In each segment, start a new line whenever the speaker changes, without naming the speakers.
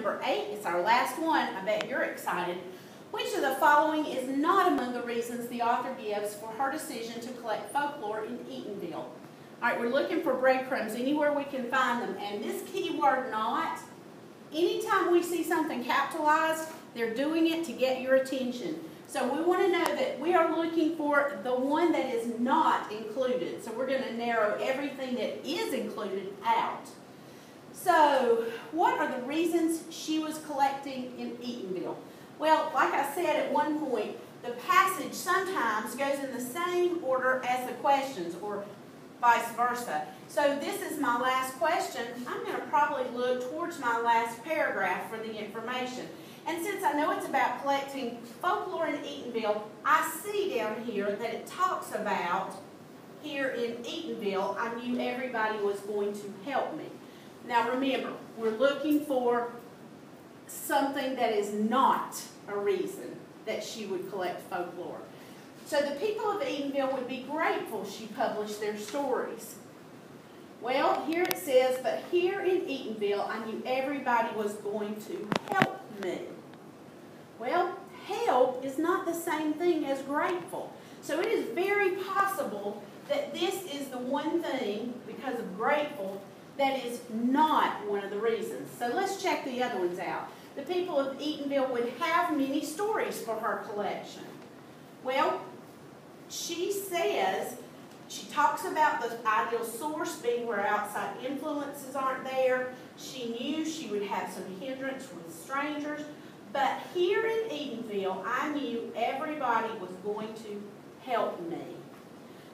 number 8. It's our last one. I bet you're excited. Which of the following is not among the reasons the author gives for her decision to collect folklore in Eatonville? All right, we're looking for breadcrumbs anywhere we can find them. And this keyword not, anytime we see something capitalized, they're doing it to get your attention. So we want to know that we are looking for the one that is not included. So we're going to narrow everything that is included out. So what are the reasons she was collecting in Eatonville? Well, like I said at one point, the passage sometimes goes in the same order as the questions, or vice versa. So this is my last question. I'm going to probably look towards my last paragraph for the information. And since I know it's about collecting folklore in Eatonville, I see down here that it talks about here in Eatonville, I knew everybody was going to help me. Now remember, we're looking for something that is not a reason that she would collect folklore. So the people of Eatonville would be grateful she published their stories. Well, here it says, but here in Eatonville, I knew everybody was going to help me. Well, help is not the same thing as grateful. So it is very possible that this is the one thing, because of grateful, that is not one of the reasons. So let's check the other ones out. The people of Eatonville would have many stories for her collection. Well, she says, she talks about the ideal source being where outside influences aren't there. She knew she would have some hindrance with strangers. But here in Eatonville, I knew everybody was going to help me.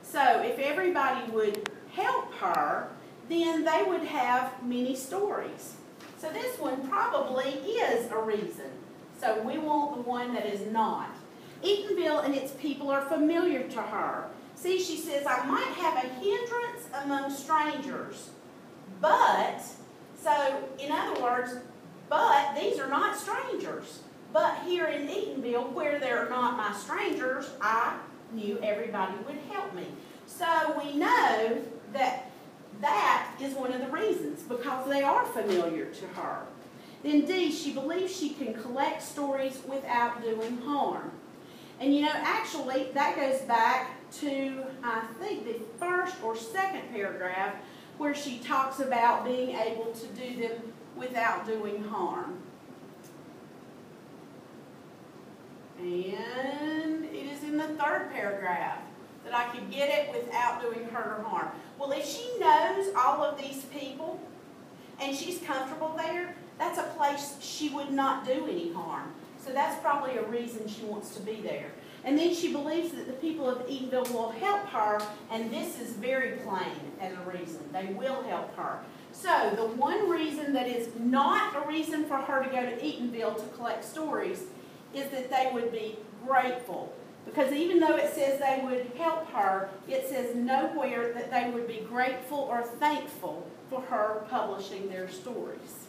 So if everybody would help her, then they would have many stories. So this one probably is a reason. So we want the one that is not. Eatonville and its people are familiar to her. See, she says, I might have a hindrance among strangers, but, so in other words, but these are not strangers. But here in Eatonville, where they're not my strangers, I knew everybody would help me. So we know that that is one of the reasons, because they are familiar to her. Then D, she believes she can collect stories without doing harm. And you know, actually, that goes back to, I think, the first or second paragraph, where she talks about being able to do them without doing harm. And it is in the third paragraph that I could get it without doing hurt or harm. Well, if she knows all of these people and she's comfortable there, that's a place she would not do any harm. So that's probably a reason she wants to be there. And then she believes that the people of Eatonville will help her, and this is very plain as a reason. They will help her. So the one reason that is not a reason for her to go to Eatonville to collect stories is that they would be grateful. Because even though it says they would help her, it says nowhere that they would be grateful or thankful for her publishing their stories.